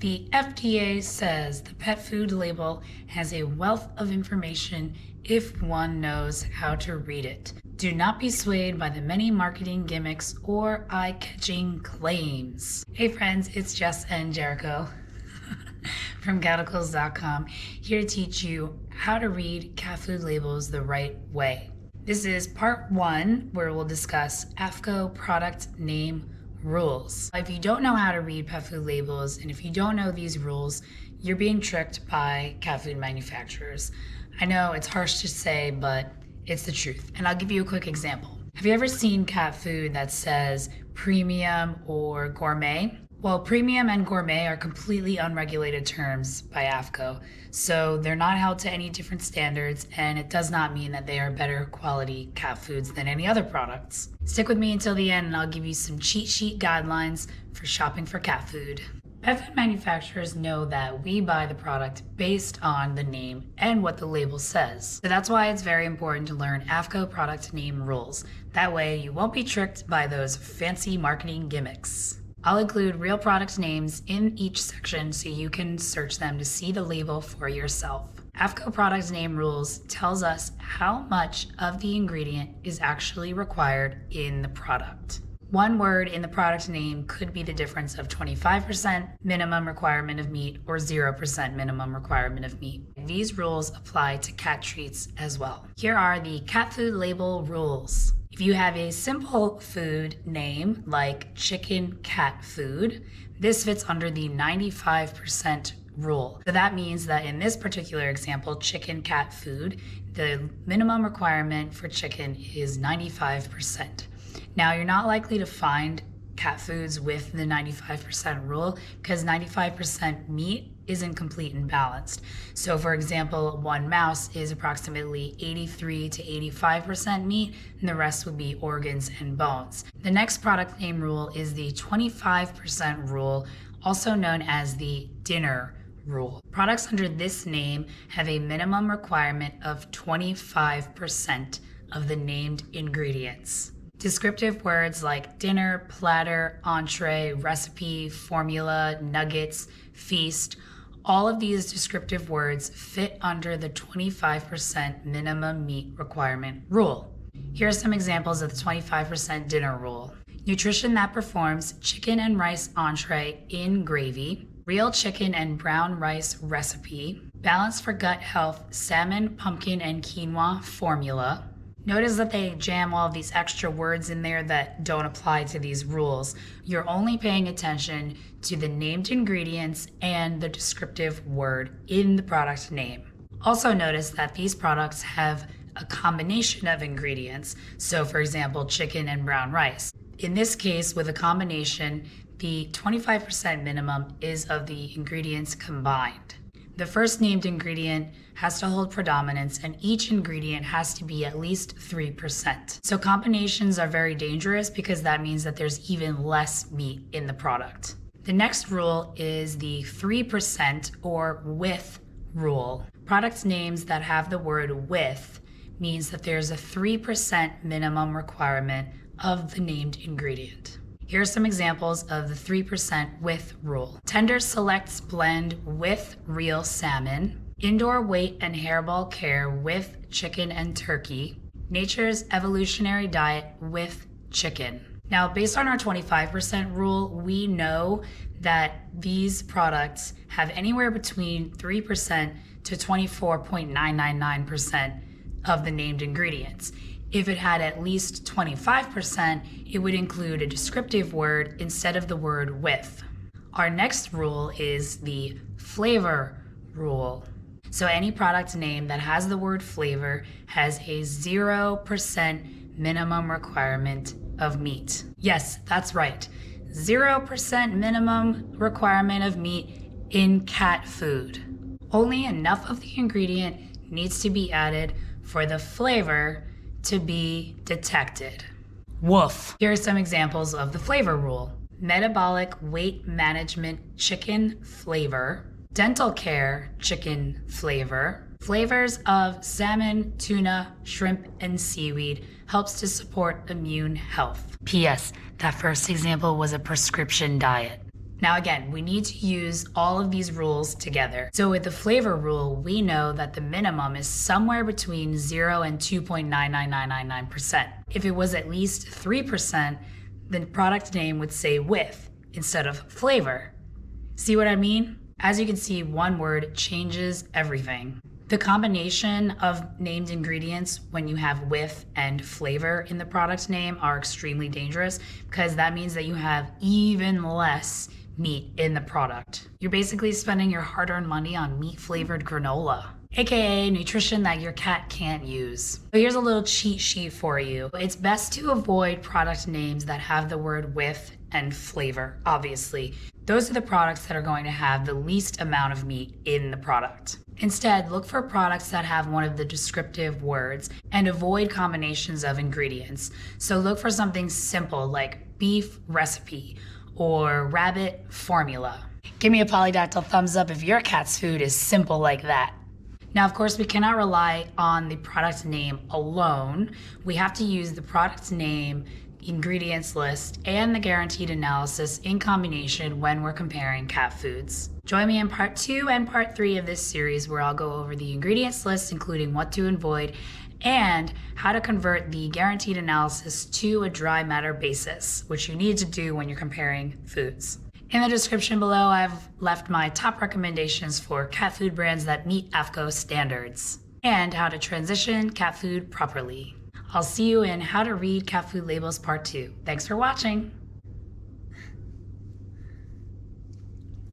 The FDA says the pet food label has a wealth of information if one knows how to read it. Do not be swayed by the many marketing gimmicks or eye-catching claims. Hey friends, it's Jess and Jericho from Catacles.com, here to teach you how to read cat food labels the right way. This is part 1, where we'll discuss AAFCO product name rules. If you don't know how to read pet food labels, and if you don't know these rules, you're being tricked by cat food manufacturers. I know it's harsh to say, but it's the truth. And I'll give you a quick example. Have you ever seen cat food that says premium or gourmet? Well, premium and gourmet are completely unregulated terms by AAFCO, so they're not held to any different standards, and it does not mean that they are better quality cat foods than any other products. Stick with me until the end, and I'll give you some cheat sheet guidelines for shopping for cat food. Pet food manufacturers know that we buy the product based on the name and what the label says. So that's why it's very important to learn AAFCO product name rules. That way you won't be tricked by those fancy marketing gimmicks. I'll include real product names in each section so you can search them to see the label for yourself. AAFCO product name rules tells us how much of the ingredient is actually required in the product. One word in the product name could be the difference of 25% minimum requirement of meat or 0% minimum requirement of meat. These rules apply to cat treats as well. Here are the cat food label rules. If you have a simple food name like chicken cat food, this fits under the 95% rule. So that means that in this particular example, chicken cat food, the minimum requirement for chicken is 95%. Now, you're not likely to find cat foods with the 95% rule because 95% meat isn't complete and balanced. So for example, one mouse is approximately 83 to 85% meat, and the rest would be organs and bones. The next product name rule is the 25% rule, also known as the dinner rule. Products under this name have a minimum requirement of 25% of the named ingredients. Descriptive words like dinner, platter, entree, recipe, formula, nuggets, feast, all of these descriptive words fit under the 25% minimum meat requirement rule. Here are some examples of the 25% dinner rule. Nutrition that performs chicken and rice entree in gravy, real chicken and brown rice recipe, balance for gut health salmon, pumpkin, and quinoa formula. Notice that they jam all of these extra words in there that don't apply to these rules. You're only paying attention to the named ingredients and the descriptive word in the product name. Also notice that these products have a combination of ingredients. So for example, chicken and brown rice. In this case, with a combination, the 25% minimum is of the ingredients combined. The first named ingredient has to hold predominance, and each ingredient has to be at least 3%. So combinations are very dangerous because that means that there's even less meat in the product. The next rule is the 3% or with rule. Product names that have the word with means that there's a 3% minimum requirement of the named ingredient. Here are some examples of the 3% with rule. Tender Selects blend with real salmon, indoor weight and hairball care with chicken and turkey, Nature's Evolutionary Diet with chicken. Now, based on our 25% rule, we know that these products have anywhere between 3% to 24.999% of the named ingredients. If it had at least 25%, it would include a descriptive word instead of the word with. Our next rule is the flavor rule. So any product name that has the word flavor has a 0% minimum requirement of meat. Yes, that's right. 0% minimum requirement of meat in cat food. Only enough of the ingredient needs to be added for the flavor to be detected. Woof. Here are some examples of the flavor rule. Metabolic weight management chicken flavor, dental care chicken flavor, flavors of salmon, tuna, shrimp, and seaweed helps to support immune health. P.S. That first example was a prescription diet. Now again, we need to use all of these rules together. So with the flavor rule, we know that the minimum is somewhere between 0 and 2.99999%. If it was at least 3%, the product name would say with instead of flavor. See what I mean? As you can see, one word changes everything. The combination of named ingredients when you have with and flavor in the product name are extremely dangerous because that means that you have even less meat in the product. You're basically spending your hard-earned money on meat-flavored granola, aka nutrition that your cat can't use. So here's a little cheat sheet for you. It's best to avoid product names that have the word with and flavor, obviously. Those are the products that are going to have the least amount of meat in the product. Instead, look for products that have one of the descriptive words and avoid combinations of ingredients. So look for something simple like beef recipe or rabbit formula. Give me a polydactyl thumbs up if your cat's food is simple like that. Now, of course, we cannot rely on the product name alone. We have to use the product name, ingredients list, and the guaranteed analysis in combination when we're comparing cat foods. Join me in part 2 and part 3 of this series where I'll go over the ingredients list, including what to avoid, and how to convert the guaranteed analysis to a dry matter basis, which you need to do when you're comparing foods. In the description below, I've left my top recommendations for cat food brands that meet AAFCO standards, and how to transition cat food properly. I'll see you in How to Read Cat Food Labels Part 2. Thanks for watching.